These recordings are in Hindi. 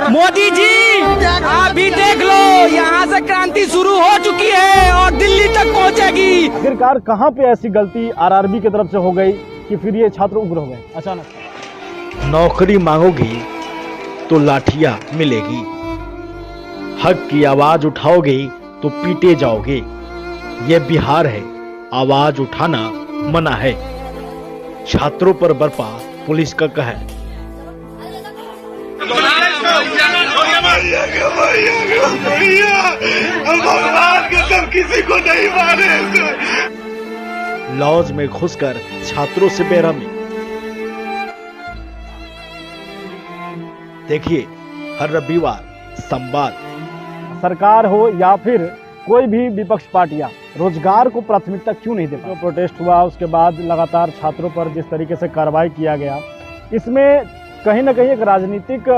मोदी जी अभी देख लो, यहाँ से क्रांति शुरू हो चुकी है और दिल्ली तक पहुँचेगी। आखिरकार कहाँ पे ऐसी गलती आरआरबी की तरफ से हो गई कि फिर ये छात्र उग्र हो गए अचानक? नौकरी मांगोगी तो लाठियां मिलेगी, हक की आवाज उठाओगे तो पीटे जाओगे। ये बिहार है, आवाज उठाना मना है। छात्रों पर बरपा पुलिस का कहर। भगवान के सब किसी को नहीं मारे। लॉज में घुसकर छात्रों से बेरहमी। देखिए हर रविवार संवाद। सरकार हो या फिर कोई भी विपक्ष पार्टियां रोजगार को प्राथमिकता क्यों नहीं दे पाई? जो प्रोटेस्ट हुआ उसके बाद लगातार छात्रों पर जिस तरीके से कार्रवाई किया गया, इसमें कहीं ना कहीं एक राजनीतिक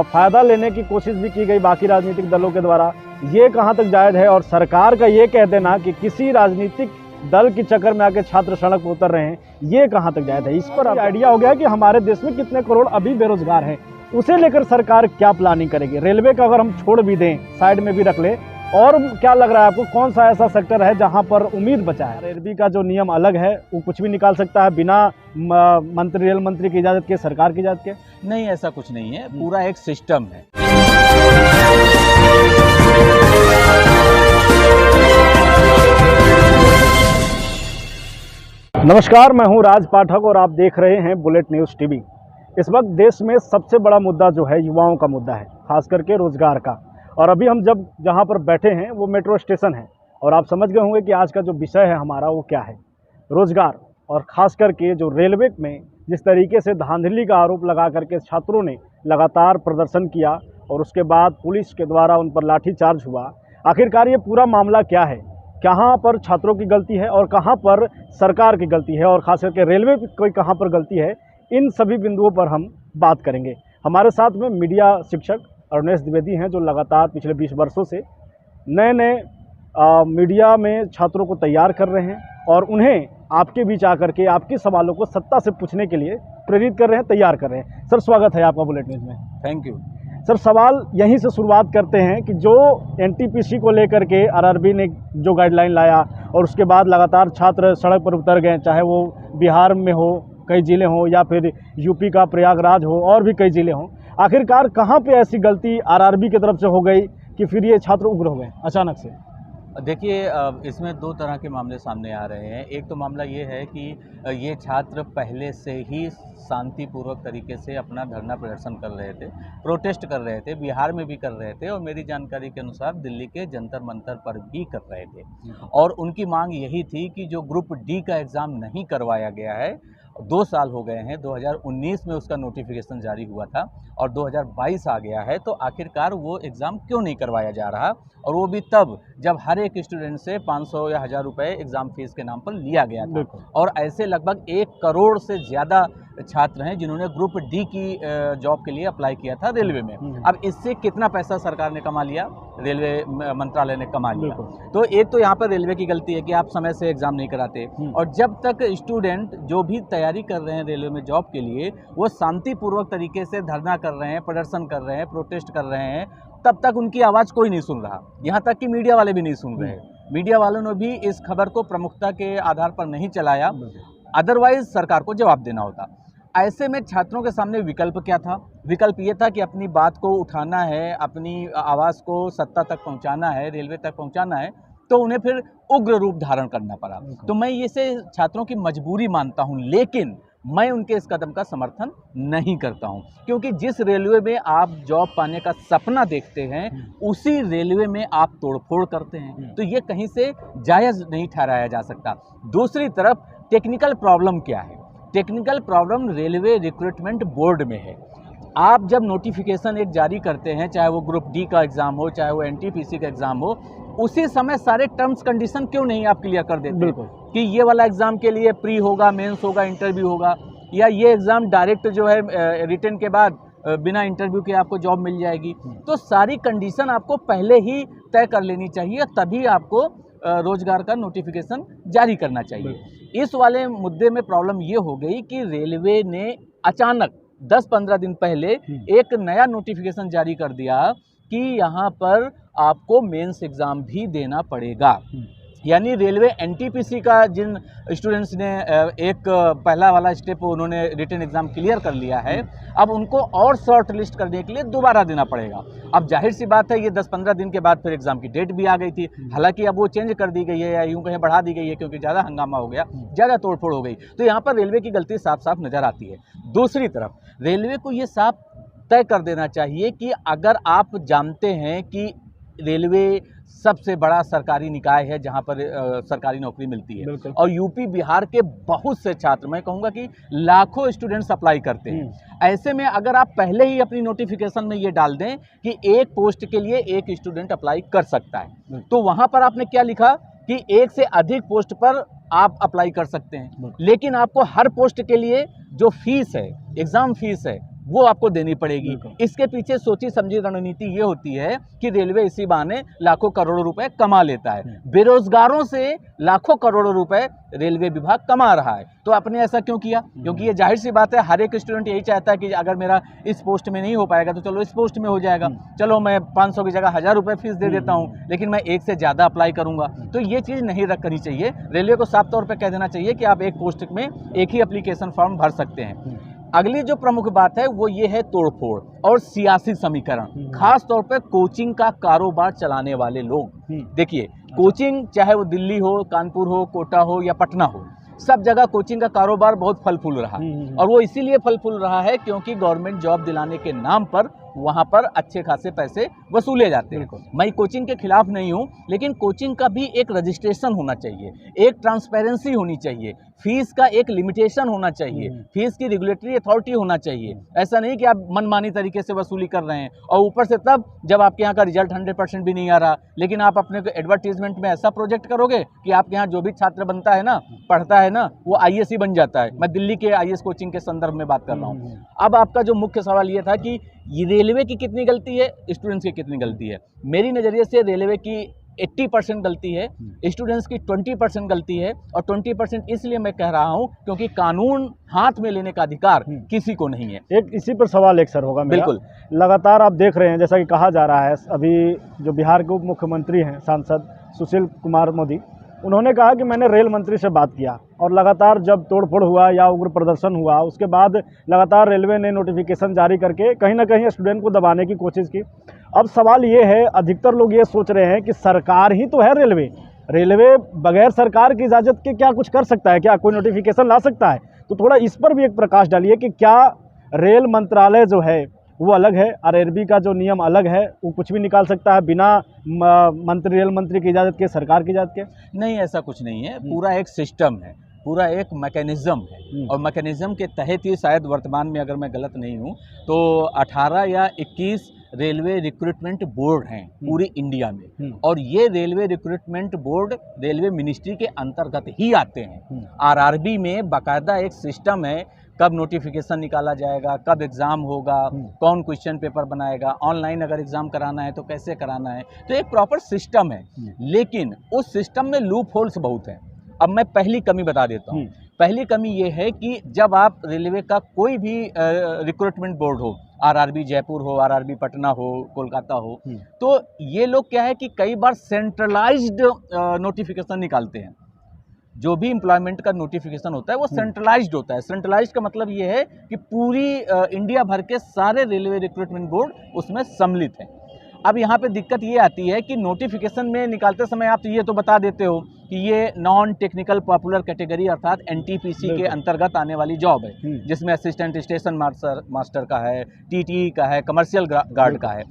फायदा लेने की कोशिश भी की गई बाकी राजनीतिक दलों के द्वारा। ये कहां तक जायज है? और सरकार का ये कह देना कि किसी राजनीतिक दल की चक्कर में आके छात्र सड़क पर उतर रहे हैं, ये कहां तक जायज है? इस पर आइडिया हो गया कि हमारे देश में कितने करोड़ अभी बेरोजगार हैं, उसे लेकर सरकार क्या प्लानिंग करेगी? रेलवे का अगर हम छोड़ भी दें, साइड में भी रख ले, और क्या लग रहा है आपको कौन सा ऐसा सेक्टर है जहां पर उम्मीद बचा है? रेलवे का जो नियम अलग है, वो कुछ भी निकाल सकता है बिना रेल मंत्री की इजाजत के, सरकार की इजाजत के? नहीं, ऐसा कुछ नहीं है, पूरा एक सिस्टम है। नमस्कार, मैं हूं राज पाठक और आप देख रहे हैं बुलेट न्यूज़ टीवी। इस वक्त देश में सबसे बड़ा मुद्दा जो है युवाओं का मुद्दा है, खास करके रोजगार का। और अभी हम जहां पर बैठे हैं वो मेट्रो स्टेशन है, और आप समझ गए होंगे कि आज का जो विषय है हमारा वो क्या है, रोजगार। और ख़ास करके जो रेलवे में जिस तरीके से धांधली का आरोप लगा करके छात्रों ने लगातार प्रदर्शन किया और उसके बाद पुलिस के द्वारा उन पर लाठीचार्ज हुआ, आखिरकार ये पूरा मामला क्या है? कहाँ पर छात्रों की गलती है और कहाँ पर सरकार की गलती है, और ख़ास करके रेलवे की कोई कहाँ पर गलती है? इन सभी बिंदुओं पर हम बात करेंगे। हमारे साथ में मीडिया शिक्षक अरुणेश द्विवेदी हैं, जो लगातार पिछले 20 वर्षों से नए मीडिया में छात्रों को तैयार कर रहे हैं और उन्हें आपके बीच आकर के आपके सवालों को सत्ता से पूछने के लिए प्रेरित कर रहे हैं, तैयार कर रहे हैं। सर, स्वागत है आपका बुलेट न्यूज़ में। थैंक यू सर, सवाल यहीं से शुरुआत करते हैं कि जो एनटीपीसी को लेकर के आरआरबी ने जो गाइडलाइन लाया और उसके बाद लगातार छात्र सड़क पर उतर गए, चाहे वो बिहार में हो, कई ज़िले हों, या फिर यूपी का प्रयागराज हो, और भी कई ज़िले हों, आखिरकार कहाँ पे ऐसी गलती आरआरबी की तरफ से हो गई कि फिर ये छात्र उग्र हो गए अचानक से? देखिए, इसमें दो तरह के मामले सामने आ रहे हैं। एक तो मामला ये है कि ये छात्र पहले से ही शांतिपूर्वक तरीके से अपना धरना प्रदर्शन कर रहे थे, प्रोटेस्ट कर रहे थे, बिहार में भी कर रहे थे और मेरी जानकारी के अनुसार दिल्ली के जंतर मंतर पर भी कर रहे थे। और उनकी मांग यही थी कि जो ग्रुप डी का एग्ज़ाम नहीं करवाया गया है, 2 साल हो गए हैं, 2019 में उसका नोटिफिकेशन जारी हुआ था और 2022 आ गया है, तो आखिरकार वो एग्ज़ाम क्यों नहीं करवाया जा रहा? और वो भी तब जब हर एक स्टूडेंट से 500 या 1000 रुपये एग्ज़ाम फीस के नाम पर लिया गया था। और ऐसे लगभग 1 करोड़ से ज़्यादा छात्र हैं जिन्होंने ग्रुप डी की जॉब के लिए अप्लाई किया था रेलवे में। अब इससे कितना पैसा सरकार ने कमा लिया, रेलवे मंत्रालय ने कमा लिया। तो एक तो यहाँ पर रेलवे की गलती है कि आप समय से एग्ज़ाम नहीं कराते, और जब तक स्टूडेंट जो भी तैयारी कर रहे हैं रेलवे में जॉब के लिए, वो शांतिपूर्वक तरीके से धरना कर रहे हैं, प्रदर्शन कर रहे हैं, प्रोटेस्ट कर रहे हैं, तब तक उनकी आवाज़ कोई नहीं सुन रहा। यहाँ तक कि मीडिया वाले भी नहीं सुन रहे। मीडिया वालों ने भी इस खबर को प्रमुखता के आधार पर नहीं चलाया, अदरवाइज सरकार को जवाब देना होता। ऐसे में छात्रों के सामने विकल्प क्या था? विकल्प ये था कि अपनी बात को उठाना है, अपनी आवाज़ को सत्ता तक पहुंचाना है, रेलवे तक पहुंचाना है, तो उन्हें फिर उग्र रूप धारण करना पड़ा। तो मैं इसे छात्रों की मजबूरी मानता हूं, लेकिन मैं उनके इस कदम का समर्थन नहीं करता हूं, क्योंकि जिस रेलवे में आप जॉब पाने का सपना देखते हैं, उसी रेलवे में आप तोड़फोड़ करते हैं, तो ये कहीं से जायज़ नहीं ठहराया जा सकता। दूसरी तरफ टेक्निकल प्रॉब्लम क्या है? Technical problem railway recruitment board में है। आप जब नोटिफिकेशन एक जारी करते हैं, चाहे वो ग्रुप डी का एग्ज़ाम हो, चाहे वो एनटीपीसी का एग्ज़ाम हो, उसी समय सारे टर्म्स कंडीशन क्यों नहीं आप क्लियर कर देते कि ये वाला एग्ज़ाम के लिए प्री होगा, मेंस होगा, इंटरव्यू होगा, या ये एग्ज़ाम डायरेक्ट जो है रिटन के बाद बिना इंटरव्यू के आपको जॉब मिल जाएगी? तो सारी कंडीशन आपको पहले ही तय कर लेनी चाहिए, तभी आपको रोजगार का नोटिफिकेशन जारी करना चाहिए। इस वाले मुद्दे में प्रॉब्लम ये हो गई कि रेलवे ने अचानक 10-15 दिन पहले एक नया नोटिफिकेशन जारी कर दिया कि यहाँ पर आपको मेंस एग्जाम भी देना पड़ेगा। यानी रेलवे एनटीपीसी का जिन स्टूडेंट्स ने एक पहला वाला स्टेप उन्होंने रिटन एग्जाम क्लियर कर लिया है, अब उनको और शॉर्ट लिस्ट करने के लिए दोबारा देना पड़ेगा। अब जाहिर सी बात है, ये 10-15 दिन के बाद फिर एग्जाम की डेट भी आ गई थी। हालांकि अब वो चेंज कर दी गई है या यूं कहीं बढ़ा दी गई है, क्योंकि ज़्यादा हंगामा हो गया, ज़्यादा तोड़फोड़ हो गई। तो यहाँ पर रेलवे की गलती साफ साफ नज़र आती है। दूसरी तरफ रेलवे को ये साफ तय कर देना चाहिए कि अगर आप जानते हैं कि रेलवे सबसे बड़ा सरकारी निकाय है जहां पर सरकारी नौकरी मिलती है, और यूपी बिहार के बहुत से छात्र, मैं कहूंगा कि लाखों स्टूडेंट्स अप्लाई करते हैं, ऐसे में अगर आप पहले ही अपनी नोटिफिकेशन में ये डाल दें कि एक पोस्ट के लिए एक स्टूडेंट अप्लाई कर सकता है, तो वहां पर आपने क्या लिखा कि एक से अधिक पोस्ट पर आप अप्लाई कर सकते हैं, लेकिन आपको हर पोस्ट के लिए जो फीस है, एग्जाम फीस है, वो आपको देनी पड़ेगी। इसके पीछे सोची समझी रणनीति ये होती है कि रेलवे इसी बहाने लाखों करोड़ों रुपए कमा लेता है। बेरोजगारों से लाखों करोड़ों रुपए रेलवे विभाग कमा रहा है। तो आपने ऐसा क्यों किया? क्योंकि ये जाहिर सी बात है, हर एक स्टूडेंट यही चाहता है कि अगर मेरा इस पोस्ट में नहीं हो पाएगा तो चलो इस पोस्ट में हो जाएगा, चलो मैं 500 की जगह 1000 रुपये फीस दे देता हूँ, लेकिन मैं एक से ज़्यादा अप्लाई करूँगा। तो ये चीज़ नहीं करनी चाहिए। रेलवे को साफ तौर पर कह देना चाहिए कि आप एक पोस्ट में एक ही एप्लीकेशन फॉर्म भर सकते हैं। अगली जो प्रमुख बात है वो ये है तोड़फोड़ और सियासी समीकरण, खास तौर पर कोचिंग का कारोबार चलाने वाले लोग। देखिए, कोचिंग चाहे वो दिल्ली हो, कानपुर हो, कोटा हो या पटना हो, सब जगह कोचिंग का कारोबार बहुत फल फूल रहा, और वो इसीलिए फल फूल रहा है क्योंकि गवर्नमेंट जॉब दिलाने के नाम पर वहाँ पर अच्छे खासे पैसे वसूले जाते हैं। मैं कोचिंग के खिलाफ नहीं हूँ, लेकिन कोचिंग का भी एक रजिस्ट्रेशन होना चाहिए, एक ट्रांसपेरेंसी होनी चाहिए, फीस का एक लिमिटेशन होना चाहिए, फीस की रेगुलेटरी अथॉरिटी होना चाहिए। ऐसा नहीं कि आप मनमानी तरीके से वसूली कर रहे हैं, और ऊपर से तब जब आपके यहाँ का रिजल्ट 100% भी नहीं आ रहा, लेकिन आप अपने एडवर्टीजमेंट में ऐसा प्रोजेक्ट करोगे कि आपके यहाँ जो भी छात्र बनता है ना, पढ़ता है ना, वो IAS ही बन जाता है। मैं दिल्ली के IAS कोचिंग के संदर्भ में बात कर रहा हूँ। अब आपका जो मुख्य सवाल ये था कि ये रेलवे की कितनी गलती है, स्टूडेंट्स की कितनी गलती है। मेरी नज़रिए से रेलवे की 80% गलती है, स्टूडेंट्स की 20% गलती है, और 20% इसलिए मैं कह रहा हूं क्योंकि कानून हाथ में लेने का अधिकार किसी को नहीं है। एक इसी पर सवाल एक सर होगा मेरा। बिल्कुल। लगातार आप देख रहे हैं, जैसा कि कहा जा रहा है, अभी जो बिहार के उप मुख्यमंत्री हैं सांसद सुशील कुमार मोदी, उन्होंने कहा कि मैंने रेल मंत्री से बात किया, और लगातार जब तोड़फोड़ हुआ या उग्र प्रदर्शन हुआ, उसके बाद लगातार रेलवे ने नोटिफिकेशन जारी करके कहीं ना कहीं स्टूडेंट को दबाने की कोशिश की। अब सवाल ये है, अधिकतर लोग ये सोच रहे हैं कि सरकार ही तो है रेलवे, रेलवे बगैर सरकार की इजाज़त के क्या कुछ कर सकता है, क्या कोई नोटिफिकेशन ला सकता है? तो थोड़ा इस पर भी एक प्रकाश डालिए कि क्या रेल मंत्रालय जो है वो अलग है, RRB का जो नियम अलग है, वो कुछ भी निकाल सकता है बिना रेल मंत्री की इजाज़त के, सरकार की इजाज़त के? नहीं, ऐसा कुछ नहीं है। पूरा एक सिस्टम है, पूरा एक मैकेनिज्म है, और मैकेनिज्म के तहत ही शायद वर्तमान में, अगर मैं गलत नहीं हूँ तो 18 या 21 रेलवे रिक्रूटमेंट बोर्ड हैं पूरी इंडिया में, और ये railway recruitment board railway ministry के अंतर्गत ही आते हैं। RRB में बाकायदा एक सिस्टम है, कब नोटिफिकेशन निकाला जाएगा, कब एग्ज़ाम होगा, कौन क्वेश्चन पेपर बनाएगा, ऑनलाइन अगर एग्ज़ाम कराना है तो कैसे कराना है, तो एक प्रॉपर सिस्टम है। लेकिन उस सिस्टम में लूप होल्स बहुत हैं। अब मैं पहली कमी बता देता हूँ। पहली कमी ये है कि जब आप रेलवे का कोई भी रिक्रूटमेंट बोर्ड हो, RRB जयपुर हो, RRB पटना हो, कोलकाता हो, तो ये लोग क्या है कि कई बार सेंट्रलाइज्ड नोटिफिकेशन निकालते हैं। जो भी एम्प्लॉयमेंट का नोटिफिकेशन होता है वो सेंट्रलाइज्ड होता है। सेंट्रलाइज्ड का मतलब ये है कि पूरी इंडिया भर के सारे रेलवे रिक्रूटमेंट बोर्ड उसमें सम्मिलित हैं। अब यहाँ पे दिक्कत ये आती है कि नोटिफिकेशन में निकालते समय आप ये तो बता देते हो कि ये नॉन टेक्निकल पॉपुलर कैटेगरी अर्थात NTPC के अंतर्गत आने वाली जॉब है, जिसमें असिस्टेंट स्टेशन मास्टर का है, TTE का है, कमर्शियल गार्ड का है,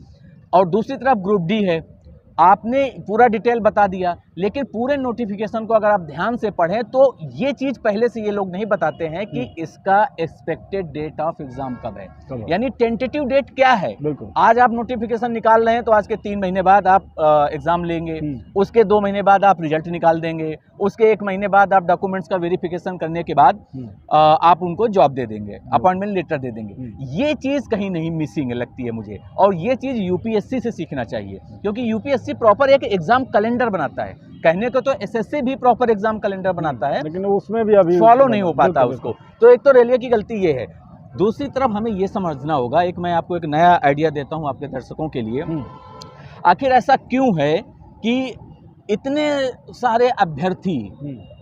और दूसरी तरफ ग्रुप D है। आपने पूरा डिटेल बता दिया, लेकिन पूरे नोटिफिकेशन को अगर आप ध्यान से पढ़ें तो ये चीज़ पहले से ये लोग नहीं बताते हैं कि इसका एक्सपेक्टेड डेट ऑफ एग्जाम कब है, यानी टेंटेटिव डेट क्या है। आज आप नोटिफिकेशन निकाल रहे हैं तो आज के 3 महीने बाद आप एग्जाम लेंगे, उसके 2 महीने बाद आप रिजल्ट निकाल देंगे, उसके 1 महीने बाद आप डॉक्यूमेंट्स का वेरिफिकेशन करने के बाद आप उनको जॉब दे देंगे, अपॉइंटमेंट लेटर दे देंगे। ये चीज़ कहीं नहीं मिसिंग लगती है मुझे, और ये चीज़ UPSC से सीखना चाहिए, क्योंकि UPSC प्रॉपर एक एग्जाम कैलेंडर बनाता है। कहने को तो SSC भी प्रॉपर एग्जाम कैलेंडर बनाता है, लेकिन उसमें भी अभी फॉलो नहीं हो पाता उसको। तो एक तो रेलवे की गलती ये है। दूसरी तरफ हमें ये समझना होगा, एक मैं आपको एक नया आइडिया देता हूँ आपके दर्शकों के लिए। आखिर ऐसा क्यों है कि इतने सारे अभ्यर्थी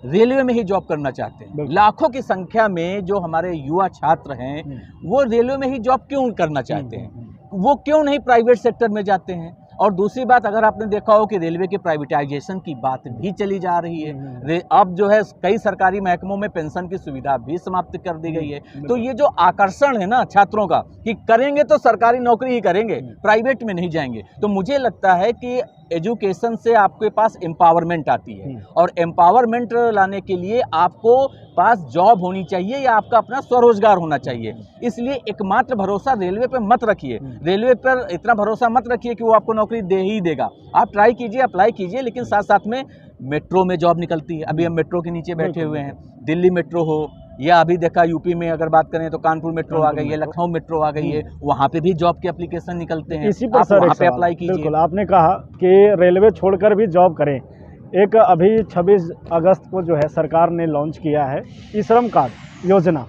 रेलवे में ही जॉब करना चाहते हैं? लाखों की संख्या में जो हमारे युवा छात्र हैं वो रेलवे में ही जॉब क्यों करना चाहते हैं? वो क्यों नहीं प्राइवेट सेक्टर में जाते हैं? और दूसरी बात, अगर आपने देखा हो कि रेलवे की प्राइवेटाइजेशन की बात भी चली जा रही है, अब जो है कई सरकारी महकमों में पेंशन की सुविधा भी समाप्त कर दी गई है। तो ये जो आकर्षण है ना छात्रों का कि करेंगे तो सरकारी नौकरी ही करेंगे, प्राइवेट में नहीं जाएंगे, तो मुझे लगता है कि एजुकेशन से आपके पास एम्पावरमेंट आती है, और एम्पावरमेंट लाने के लिए आपको पास जॉब होनी चाहिए या आपका अपना स्वरोजगार होना चाहिए। इसलिए एकमात्र भरोसा रेलवे पे मत रखिए, रेलवे पर इतना भरोसा मत रखिए कि वो आपको नौकरी दे ही देगा। आप ट्राई कीजिए, अप्लाई कीजिए, लेकिन साथ साथ में मेट्रो में जॉब निकलती है। अभी हम मेट्रो के नीचे बैठे हुए हैं, दिल्ली मेट्रो हो या अभी देखा यूपी में अगर बात करें तो कानपुर मेट्रो आ गई है, लखनऊ मेट्रो आ गई है, वहाँ पे भी जॉब के एप्लीकेशन निकलते हैं। इसी पर सर वहाँ पे अप्लाई कीजिए। बिल्कुल, आपने कहा कि रेलवे छोड़कर भी जॉब करें। एक अभी 26 अगस्त को जो है सरकार ने लॉन्च किया है ई श्रम कार्ड योजना।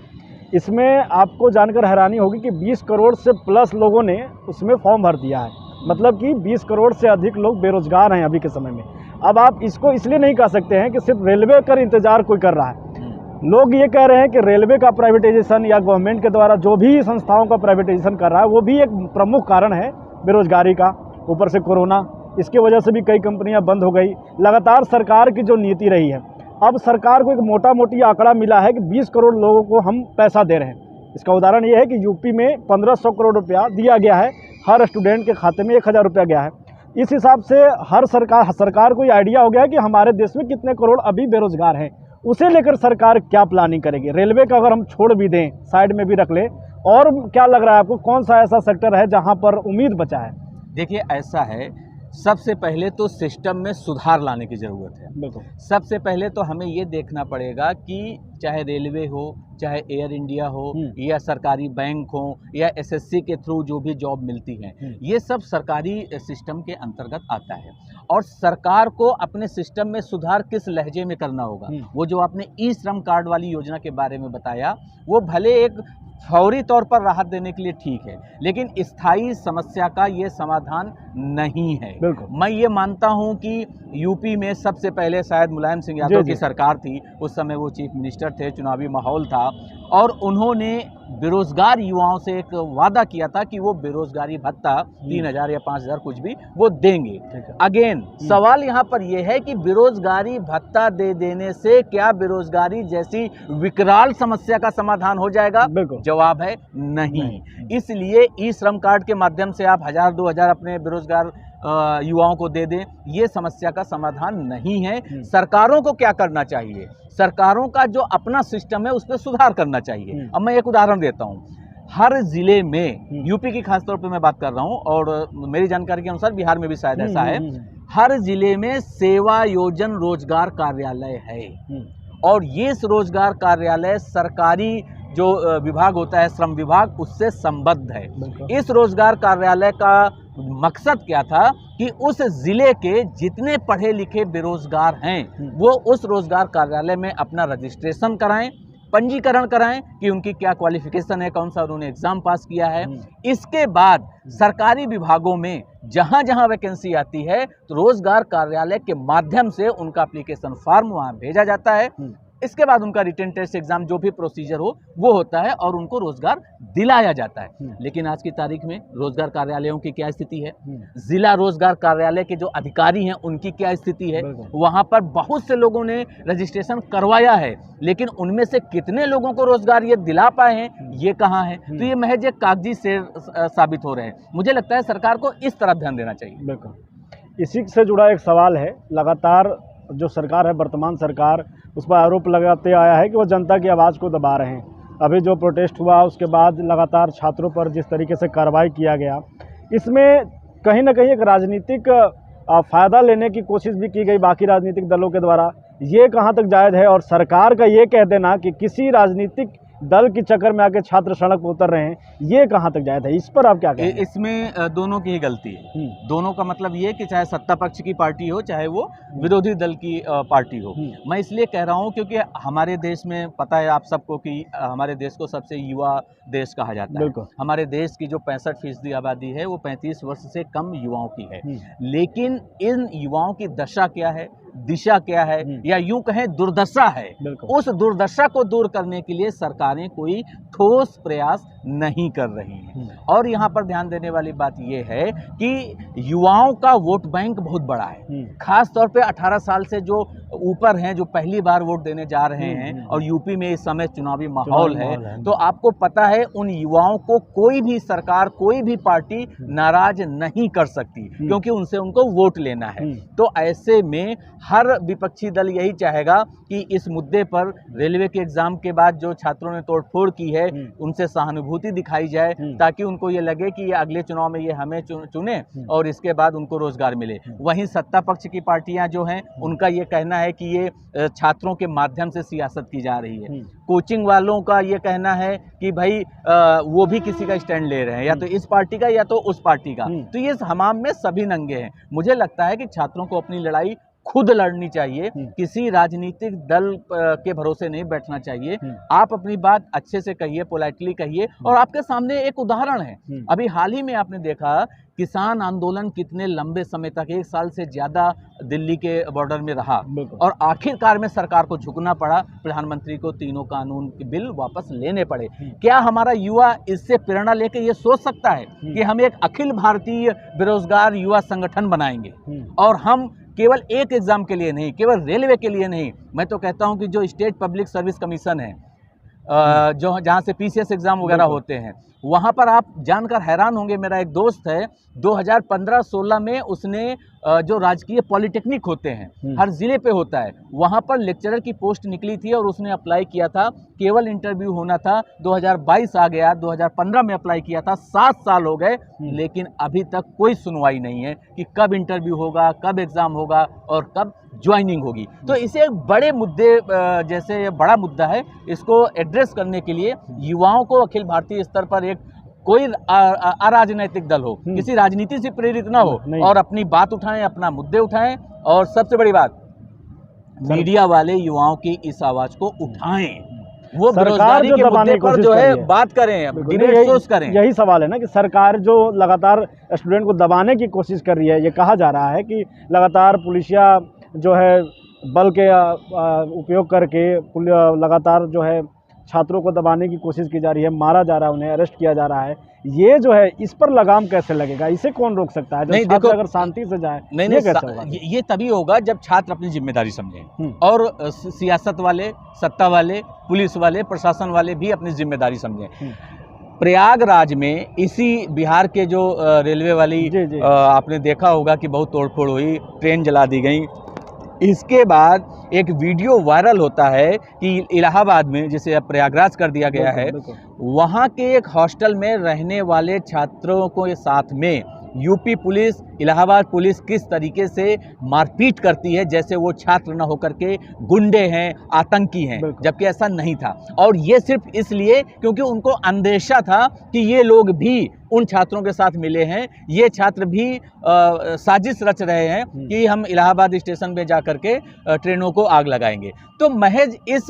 इसमें आपको जानकर हैरानी होगी कि 20 करोड़ से प्लस लोगों ने उसमें फॉर्म भर दिया है। मतलब कि 20 करोड़ से अधिक लोग बेरोजगार हैं अभी के समय में। अब आप इसको इसलिए नहीं कह सकते हैं कि सिर्फ रेलवे का इंतजार कोई कर रहा है। लोग ये कह रहे हैं कि रेलवे का प्राइवेटाइजेशन या गवर्नमेंट के द्वारा जो भी संस्थाओं का प्राइवेटाइजेशन कर रहा है वो भी एक प्रमुख कारण है बेरोजगारी का। ऊपर से कोरोना, इसकी वजह से भी कई कंपनियां बंद हो गई। लगातार सरकार की जो नीति रही है, अब सरकार को एक मोटा मोटी आंकड़ा मिला है कि 20 करोड़ लोगों को हम पैसा दे रहे हैं। इसका उदाहरण ये है कि यूपी में 1500 करोड़ रुपया दिया गया है, हर स्टूडेंट के खाते में 1000 रुपया गया है। इस हिसाब से हर सरकार को ये आइडिया हो गया है कि हमारे देश में कितने करोड़ अभी बेरोजगार हैं। उसे लेकर सरकार क्या प्लानिंग करेगी? रेलवे का अगर हम छोड़ भी दें, साइड में भी रख ले, और क्या लग रहा है आपको कौन सा ऐसा सेक्टर है जहां पर उम्मीद बचा है? देखिए, ऐसा है, सबसे पहले तो सिस्टम में सुधार लाने की ज़रूरत है। बिल्कुल। सबसे पहले तो हमें ये देखना पड़ेगा कि चाहे रेलवे हो, चाहे एयर इंडिया हो, या सरकारी बैंक हो, या एसएससी के थ्रू जो भी जॉब मिलती है, ये सब सरकारी सिस्टम के अंतर्गत आता है। और सरकार को अपने सिस्टम में सुधार किस लहजे में करना होगा, वो जो आपने ई श्रम कार्ड वाली योजना के बारे में बताया, वो भले एक फौरी तौर पर राहत देने के लिए ठीक है, लेकिन स्थायी समस्या का ये समाधान नहीं है। मैं ये मानता हूं कि यूपी में सबसे पहले शायद मुलायम सिंह यादव की सरकार थी, उस समय वो चीफ मिनिस्टर थे, चुनावी माहौल था, और उन्होंने बेरोजगार युवाओं से एक वादा किया था कि वो बेरोजगारी भत्ता 3000 या 5000 कुछ भी वो देंगे। अगेन सवाल यहाँ पर यह है कि बेरोजगारी भत्ता दे देने से क्या बेरोजगारी जैसी विकराल समस्या का समाधान हो जाएगा? जवाब है नहीं। इसलिए ई श्रम कार्ड के माध्यम से आप 1000-2000 अपने बेरोजगार युवाओं को दे दें, ये समस्या का समाधान नहीं है। सरकारों को क्या करना चाहिए? सरकारों का जो अपना सिस्टम है उस पर सुधार करना चाहिए। अब मैं एक उदाहरण देता हूँ। हर जिले में, यूपी की खासतौर पे मैं बात कर रहा हूँ, और मेरी जानकारी के अनुसार बिहार में भी शायद ऐसा है, हर जिले में सेवा योजन रोजगार कार्यालय है, और ये रोजगार कार्यालय सरकारी जो विभाग होता है, श्रम विभाग, उससे संबद्ध है। इस रोजगार कार्यालय का मकसद क्या था कि उस जिले के जितने पढ़े लिखे बेरोजगार हैं वो उस रोजगार कार्यालय में अपना रजिस्ट्रेशन कराएं, पंजीकरण कराएं कि उनकी क्या क्वालिफिकेशन है, कौन सा उन्होंने एग्जाम पास किया है। इसके बाद सरकारी विभागों में जहां जहां वैकेंसी आती है तो रोजगार कार्यालय के माध्यम से उनका एप्लीकेशन फॉर्म वहां भेजा जाता है। इसके बाद उनका रिटन टेस्ट एग्जाम जो भी प्रोसीजर हो वो होता है और उनको रोजगार दिलाया जाता है। लेकिन आज की तारीख में रोजगार कार्यालयों की क्या स्थिति है? जिला रोजगार कार्यालय के जो अधिकारी हैं उनकी क्या स्थिति है? वहां पर बहुत से लोगों ने रजिस्ट्रेशन करवाया है, लेकिन उनमें से कितने लोगों को रोजगार ये दिला पाए हैं, ये कहाँ है? तो ये महज एक कागजी शेर साबित हो रहे हैं। मुझे लगता है सरकार को इस तरफ ध्यान देना चाहिए। बिल्कुल। इसी से जुड़ा एक सवाल है, लगातार जो सरकार है, वर्तमान सरकार, उस पर आरोप लगाते आया है कि वो जनता की आवाज़ को दबा रहे हैं। अभी जो प्रोटेस्ट हुआ उसके बाद लगातार छात्रों पर जिस तरीके से कार्रवाई किया गया, इसमें कहीं ना कहीं एक राजनीतिक फ़ायदा लेने की कोशिश भी की गई बाकी राजनीतिक दलों के द्वारा। ये कहाँ तक जायज़ है? और सरकार का ये कह देना कि किसी राजनीतिक दल की चक्कर में आके छात्र सड़क पर उतर रहे हैं, ये कहाँ तक जायज है? इस पर आप क्या कहेंगे? इसमें दोनों की ही गलती है। दोनों का मतलब ये कि चाहे सत्ता पक्ष की पार्टी हो चाहे वो विरोधी दल की पार्टी हो। मैं इसलिए कह रहा हूँ क्योंकि हमारे देश में पता है आप सबको कि हमारे देश को सबसे युवा देश कहा जाता है। हमारे देश की जो 65% आबादी है वो 35 वर्ष से कम युवाओं की है। लेकिन इन युवाओं की दशा क्या है, दिशा क्या है, या यूं कहें दुर्दशा है, उस दुर्दशा को दूर करने के लिए सरकारें कोई ठोस प्रयास नहीं कर रही हैं। और यहाँ पर ध्यान देने वाली बात यह है कि युवाओं का वोट बैंक बहुत बड़ा है। खास तौर पे 18 साल से जो ऊपर हैं, जो पहली बार वोट देने जा रहे हैं, और यूपी में इस समय चुनावी माहौल है, तो आपको पता है उन युवाओं को कोई भी सरकार, कोई भी पार्टी नाराज नहीं कर सकती, क्योंकि उनसे उनको वोट लेना है। तो ऐसे में हर विपक्षी दल यही चाहेगा कि इस मुद्दे पर रेलवे के एग्जाम के बाद जो छात्रों ने तोड़फोड़ की है उनसे सहानुभूति दिखाई जाए, ताकि उनको ये लगे कि ये अगले चुनाव में ये हमें चुने और इसके बाद उनको रोजगार मिले। वहीं सत्ता पक्ष की पार्टियां जो हैं उनका ये कहना है कि ये छात्रों के माध्यम से सियासत की जा रही है। कोचिंग वालों का ये कहना है कि भाई वो भी किसी का स्टैंड ले रहे हैं, या तो इस पार्टी का या तो उस पार्टी का। तो ये हमाम में सभी नंगे हैं। मुझे लगता है कि छात्रों को अपनी लड़ाई खुद लड़नी चाहिए, किसी राजनीतिक दल के भरोसे नहीं बैठना चाहिए। आप अपनी बात अच्छे से कहिए, पोलाइटली कहिए। और आपके सामने एक उदाहरण है, अभी हाल ही में आपने देखा किसान आंदोलन कितने लंबे समय तक, 1 साल से ज्यादा दिल्ली के बॉर्डर में रहा, और आखिरकार में सरकार को झुकना पड़ा, प्रधानमंत्री को तीनों कानून के बिल वापस लेने पड़े। क्या हमारा युवा इससे प्रेरणा लेकर ये सोच सकता है कि हम एक अखिल भारतीय बेरोजगार युवा संगठन बनाएंगे, और हम केवल एक एग्जाम के लिए नहीं, केवल रेलवे के लिए नहीं, मैं तो कहता हूं कि जो स्टेट पब्लिक सर्विस कमीशन है, जो जहां से पीसीएस एग्जाम वगैरह होते हैं, वहां पर आप जानकर हैरान होंगे। मेरा एक दोस्त है, 2015-16 में उसने जो राजकीय पॉलिटेक्निक होते हैं, हर जिले पे होता है, वहां पर लेक्चरर की पोस्ट निकली थी और उसने अप्लाई किया था। केवल इंटरव्यू होना था, 2022 आ गया, 2015 में अप्लाई किया था, 7 साल हो गए, लेकिन अभी तक कोई सुनवाई नहीं है कि कब इंटरव्यू होगा, कब एग्जाम होगा और कब ज्वाइनिंग होगी। तो इसे एक बड़े मुद्दे, जैसे ये बड़ा मुद्दा है, इसको एड्रेस करने के लिए युवाओं को अखिल भारतीय स्तर पर एक कोई अराजनैतिक दल हो, किसी राजनीति से प्रेरित ना हो, और अपनी बात उठाएं, अपना मुद्दे उठाएं। और सबसे बड़ी बात, मीडिया वाले युवाओं की इस आवाज को उठाएं, वो बेरोजगारी के मुद्दे पर जो है बात करें, डिबेट सोच करें। यही सवाल है ना कि सरकार जो लगातार स्टूडेंट को दबाने की कोशिश कर रही है। ये कहा जा रहा है कि लगातार पुलिसिया जो है बल के उपयोग करके लगातार जो है छात्रों को दबाने की कोशिश की जा रही है, मारा जा रहा है, उन्हें अरेस्ट किया जा रहा है। ये जो है, इस पर लगाम कैसे लगेगा? इसे कौन रोक सकता है? नहीं, देखो, अगर शांति से जाए, नहीं, कैसे होगा? ये तभी होगा जब छात्र अपनी जिम्मेदारी समझें, और सियासत वाले, सत्ता वाले, पुलिस वाले, प्रशासन वाले भी अपनी जिम्मेदारी समझें। प्रयागराज में इसी बिहार के जो रेलवे वाली आपने देखा होगा कि बहुत तोड़फोड़ हुई, ट्रेन जला दी गई। इसके बाद एक वीडियो वायरल होता है कि इलाहाबाद में, जिसे अब प्रयागराज कर दिया गया है, वहाँ के एक हॉस्टल में रहने वाले छात्रों को साथ में यूपी पुलिस, इलाहाबाद पुलिस किस तरीके से मारपीट करती है, जैसे वो छात्र न होकर के गुंडे हैं, आतंकी हैं, जबकि ऐसा नहीं था। और ये सिर्फ इसलिए क्योंकि उनको अंदेशा था कि ये लोग भी उन छात्रों के साथ मिले हैं, ये छात्र भी साजिश रच रहे हैं कि हम इलाहाबाद स्टेशन पे जा करके ट्रेनों को आग लगाएंगे। तो महज इस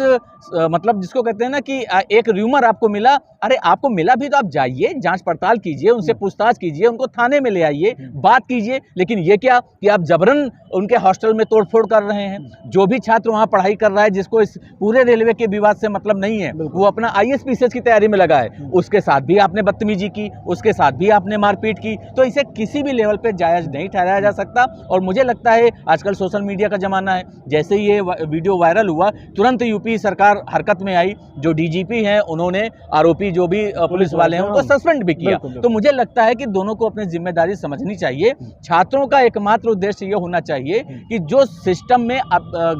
मतलब जिसको कहते हैं ना कि एक र्यूमर आपको मिला, अरे आपको मिला भी तो आप जाइए, जांच पड़ताल कीजिए, उनसे पूछताछ कीजिए, उनको थाने में ले आइए, बात कीजिए। लेकिन ये क्या कि आप जबरन उनके हॉस्टल में तोड़फोड़ कर रहे हैं। जो भी छात्र वहाँ पढ़ाई कर रहा है, जिसको इस पूरे रेलवे के विवाद से मतलब नहीं है, वो अपना IAS PCS की तैयारी में लगा है, उसके साथ भी आपने बदतमीजी की, उसके साथ भी आपने मारपीट की। तो इसे किसी भी लेवल पे जायज नहीं ठहराया जा सकता। और मुझे लगता है आजकल सोशल मीडिया का जमाना है, जैसे ही ये वीडियो वायरल हुआ, तुरंत यूपी सरकार हरकत में आई। जो DGP हैं उन्होंने आरोपी जो भी पुलिस वाले हैं उनको सस्पेंड भी किया। तो मुझे लगता है कि दोनों को अपनी जिम्मेदारी समझनी चाहिए। छात्रों का एकमात्र उद्देश्य ये होना चाहिए कि जो सिस्टम में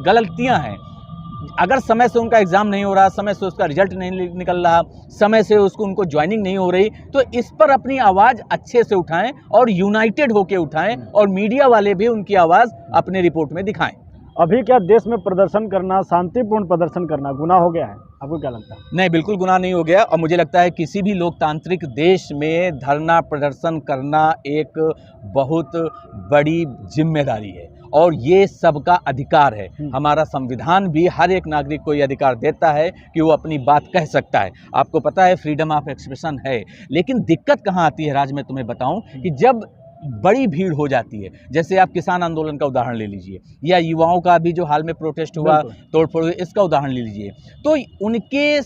गलतियां हैं, अगर समय से उनका एग्जाम नहीं हो रहा, समय से उसका रिजल्ट नहीं निकल रहा, समय से उनको ज्वाइनिंग नहीं हो रही, तो इस पर अपनी आवाज़ अच्छे से उठाएं और यूनाइटेड होकर उठाएं, और मीडिया वाले भी उनकी आवाज़ अपने रिपोर्ट में दिखाएं। अभी क्या देश में प्रदर्शन करना, शांतिपूर्ण प्रदर्शन करना गुनाह हो गया है? आपको क्या लगता है? नहीं, बिल्कुल गुनाह नहीं हो गया। और मुझे लगता है किसी भी लोकतांत्रिक देश में धरना प्रदर्शन करना एक बहुत बड़ी जिम्मेदारी है और ये सबका अधिकार है। हमारा संविधान भी हर एक नागरिक को ये अधिकार देता है कि वो अपनी बात कह सकता है। आपको पता है फ्रीडम ऑफ एक्सप्रेशन है, लेकिन दिक्कत कहाँ आती है राज, मैं तुम्हें बताऊं कि जब बड़ी भीड़ हो जाती है, जैसे आप किसान आंदोलन का उदाहरण ले लीजिए या युवाओं का भी जो हाल में प्रोटेस्ट हुआ, तोड़फोड़ हुई, इसका उदाहरण ले लीजिए, तो उनके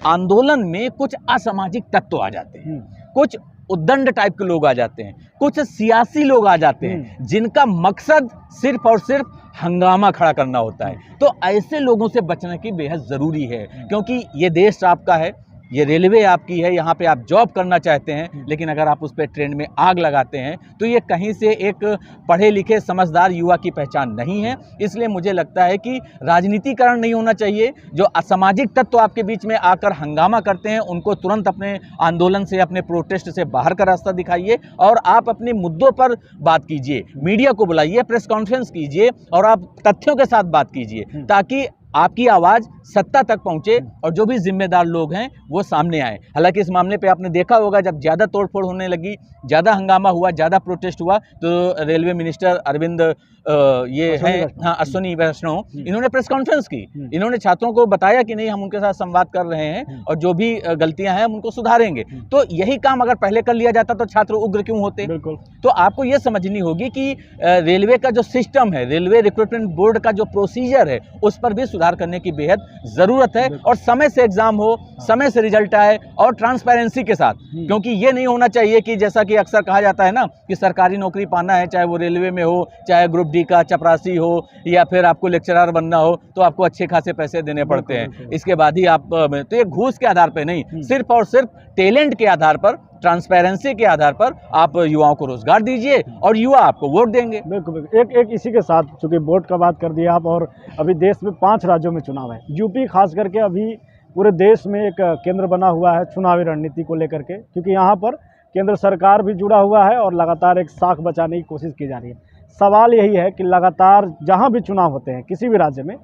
आंदोलन में कुछ असामाजिक तत्व आ जाते हैं, कुछ उद्दंड टाइप के लोग आ जाते हैं, कुछ सियासी लोग आ जाते हैं जिनका मकसद सिर्फ और सिर्फ हंगामा खड़ा करना होता है। तो ऐसे लोगों से बचने की बेहद ज़रूरी है, क्योंकि ये देश आपका है, ये रेलवे आपकी है, यहाँ पे आप जॉब करना चाहते हैं, लेकिन अगर आप उस पर ट्रेन में आग लगाते हैं तो ये कहीं से एक पढ़े लिखे समझदार युवा की पहचान नहीं है। इसलिए मुझे लगता है कि राजनीतिकरण नहीं होना चाहिए। जो असामाजिक तत्व आपके बीच में आकर हंगामा करते हैं उनको तुरंत अपने आंदोलन से, अपने प्रोटेस्ट से बाहर का रास्ता दिखाइए और आप अपने मुद्दों पर बात कीजिए, मीडिया को बुलाइए, प्रेस कॉन्फ्रेंस कीजिए और आप तथ्यों के साथ बात कीजिए ताकि आपकी आवाज़ सत्ता तक पहुंचे और जो भी जिम्मेदार लोग हैं वो सामने आए। हालांकि इस मामले पे आपने देखा होगा जब ज़्यादा तोड़फोड़ होने लगी, ज़्यादा हंगामा हुआ, ज़्यादा प्रोटेस्ट हुआ, तो रेलवे मिनिस्टर अरविंद अश्विनी वैष्णव, इन्होंने प्रेस कॉन्फ्रेंस की, इन्होंने छात्रों को बताया कि नहीं हम उनके साथ संवाद कर रहे हैं और जो भी गलतियां हैं हम उनको सुधारेंगे। तो यही काम अगर पहले कर लिया जाता तो छात्र उग्र क्यों होते? तो आपको ये समझनी होगी कि रेलवे का जो सिस्टम है, रेलवे रिक्रूटमेंट बोर्ड का जो प्रोसीजर है, उस पर भी सुधार करने की बेहद ज़रूरत है और समय से एग्जाम हो, समय से रिजल्ट आए और ट्रांसपेरेंसी के साथ। क्योंकि ये नहीं होना चाहिए कि जैसा कि अक्सर कहा जाता है ना कि सरकारी नौकरी पाना है, चाहे वो रेलवे में हो, चाहे ग्रुप डी का चपरासी हो या फिर आपको लेक्चरर बनना हो, तो आपको अच्छे खासे पैसे देने पड़ते हैं, इसके बाद ही आप, तो ये घूस के आधार पर नहीं, सिर्फ और सिर्फ टैलेंट के आधार पर, ट्रांसपेरेंसी के आधार पर आप युवाओं को रोजगार दीजिए और युवा आपको वोट देंगे। बिल्कुल। एक इसी के साथ, चूंकि वोट का बात कर दिया आप, और अभी देश में 5 राज्यों में चुनाव है, यूपी खास करके अभी पूरे देश में एक केंद्र बना हुआ है चुनावी रणनीति को लेकर के, क्योंकि यहाँ पर केंद्र सरकार भी जुड़ा हुआ है और लगातार एक साख बचाने की कोशिश की जा रही है। सवाल यही है कि लगातार जहाँ भी चुनाव होते हैं किसी भी राज्य में,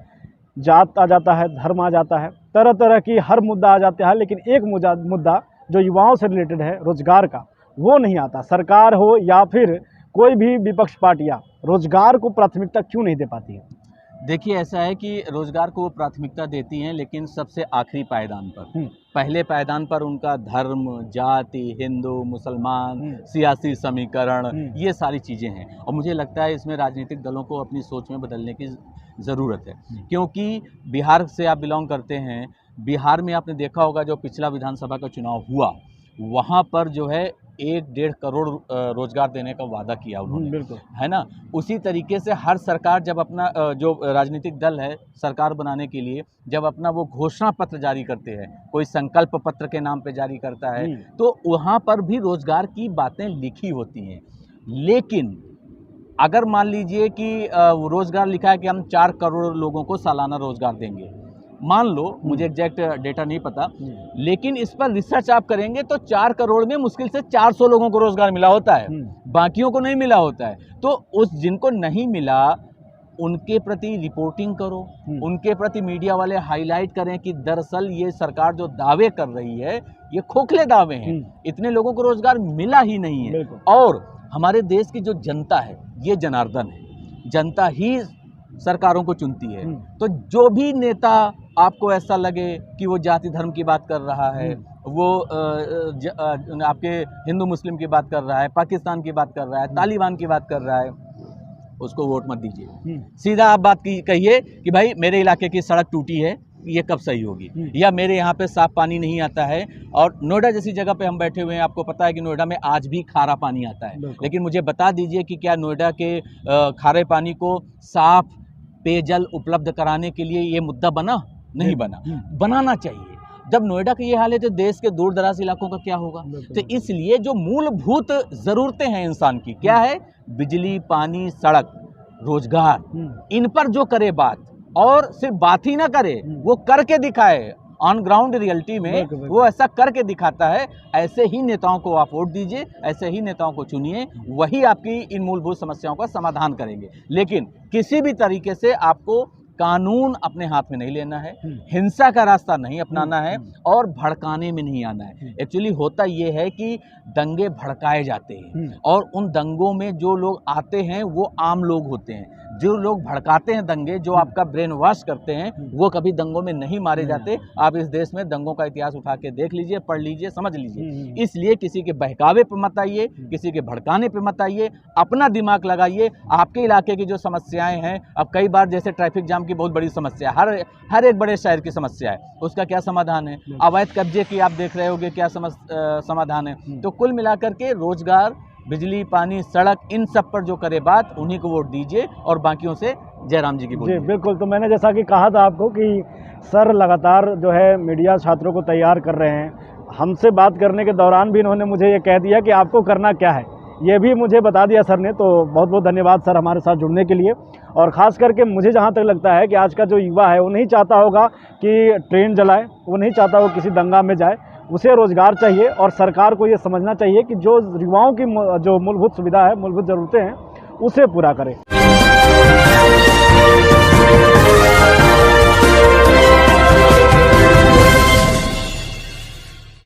जात आ जाता है, धर्म आ जाता है, तरह तरह की हर मुद्दा आ जाता है, लेकिन एक मुद्दा जो युवाओं से रिलेटेड है, रोजगार का, वो नहीं आता। सरकार हो या फिर कोई भी विपक्ष पार्टियां रोजगार को प्राथमिकता क्यों नहीं दे पाती है? देखिए, ऐसा है कि रोजगार को वो प्राथमिकता देती हैं, लेकिन सबसे आखिरी पायदान पर। पहले पायदान पर उनका धर्म, जाति, हिंदू, मुसलमान, सियासी समीकरण, ये सारी चीज़ें हैं। और मुझे लगता है इसमें राजनीतिक दलों को अपनी सोच में बदलने की ज़रूरत है, क्योंकि बिहार से आप बिलोंग करते हैं। बिहार में आपने देखा होगा जो पिछला विधानसभा का चुनाव हुआ, वहाँ पर जो है 1-1.5 करोड़ रोजगार देने का वादा किया उन्होंने, बिल्कुल, है ना। उसी तरीके से हर सरकार जब अपना जो राजनीतिक दल है सरकार बनाने के लिए जब अपना वो घोषणा पत्र जारी करते हैं, कोई संकल्प पत्र के नाम पे जारी करता है, तो वहाँ पर भी रोजगार की बातें लिखी होती हैं। लेकिन अगर मान लीजिए कि रोजगार लिखा है कि हम 4 करोड़ लोगों को सालाना रोजगार देंगे, मान लो, मुझे एग्जैक्ट डेटा नहीं पता, लेकिन इस पर रिसर्च आप करेंगे तो 4 करोड़ में मुश्किल से 400 लोगों को रोजगार मिला होता है, बाकियों को नहीं मिला होता है। तो उस जिनको नहीं मिला उनके प्रति रिपोर्टिंग करो, उनके प्रति मीडिया वाले हाईलाइट करें कि दरअसल ये सरकार जो दावे कर रही है ये खोखले दावे हैं, इतने लोगों को रोजगार मिला ही नहीं है। और हमारे देश की जो जनता है ये जनार्दन है, जनता ही सरकारों को चुनती है। तो जो भी नेता आपको ऐसा लगे कि वो जाति धर्म की बात कर रहा है, वो आपके हिंदू मुस्लिम की बात कर रहा है, पाकिस्तान की बात कर रहा है, तालिबान की बात कर रहा है, उसको वोट मत दीजिए। सीधा आप बात कहिए कि भाई मेरे इलाके की सड़क टूटी है, ये कब सही होगी, या मेरे यहाँ पे साफ पानी नहीं आता है। और नोएडा जैसी जगह पे हम बैठे हुए हैं, आपको पता है कि नोएडा में आज भी खारा पानी आता है, लेकिन मुझे बता दीजिए कि क्या नोएडा के खारे पानी को साफ पेयजल उपलब्ध कराने के लिए ये मुद्दा बना? नहीं बना। बनाना चाहिए। जब नोएडा का ये हाल है तो देश के दूर दराज इलाकों का क्या होगा? तो इसलिए जो मूलभूत ज़रूरतें हैं इंसान की, क्या है? बिजली, पानी, सड़क, रोजगार, इन पर जो करे बात, और सिर्फ बात ही ना करे, वो करके दिखाए। ऑन ग्राउंड रियलिटी में वो ऐसा करके दिखाता है। ऐसे ही नेताओं को आप वोट दीजिए, ऐसे ही नेताओं को चुनिए, वही आपकी इन मूलभूत समस्याओं का समाधान करेंगे। लेकिन किसी भी तरीके से आपको कानून अपने हाथ में नहीं लेना है, हिंसा का रास्ता नहीं अपनाना है और भड़काने में नहीं आना है। एक्चुअली होता ये है कि दंगे भड़काए जाते हैं और उन दंगों में जो लोग आते हैं वो आम लोग होते हैं। जो लोग भड़काते हैं दंगे, जो आपका ब्रेन वॉश करते हैं, वो कभी दंगों में नहीं मारे जाते। आप इस देश में दंगों का इतिहास उठा के देख लीजिए, पढ़ लीजिए, समझ लीजिए। इसलिए किसी के बहकावे पे मत आइए, किसी के भड़काने पे मत आइए, अपना दिमाग लगाइए। आपके इलाके की जो समस्याएं हैं, अब कई बार जैसे ट्रैफिक जाम की बहुत बड़ी समस्या है, हर एक बड़े शहर की समस्या है, उसका क्या समाधान है? अवैध कब्जे की आप देख रहे होंगे, क्या समाधान है? तो कुल मिलाकर के रोजगार, बिजली, पानी, सड़क, इन सब पर जो करे बात, उन्हीं को वोट दीजिए और बाकियों से जयराम जी की बोलिए। जी बिल्कुल। तो मैंने जैसा कि कहा था आपको कि सर लगातार जो है मीडिया छात्रों को तैयार कर रहे हैं। हमसे बात करने के दौरान भी इन्होंने मुझे ये कह दिया कि आपको करना क्या है, ये भी मुझे बता दिया सर ने। तो बहुत बहुत धन्यवाद सर हमारे साथ जुड़ने के लिए। और ख़ास करके मुझे जहाँ तक लगता है कि आज का जो युवा है वो नहीं चाहता होगा कि ट्रेन जलाए, वो नहीं चाहता वो किसी दंगा में जाए। उसे रोज़गार चाहिए और सरकार को ये समझना चाहिए कि जो युवाओं की जो मूलभूत सुविधा है, मूलभूत ज़रूरतें हैं, उसे पूरा करे।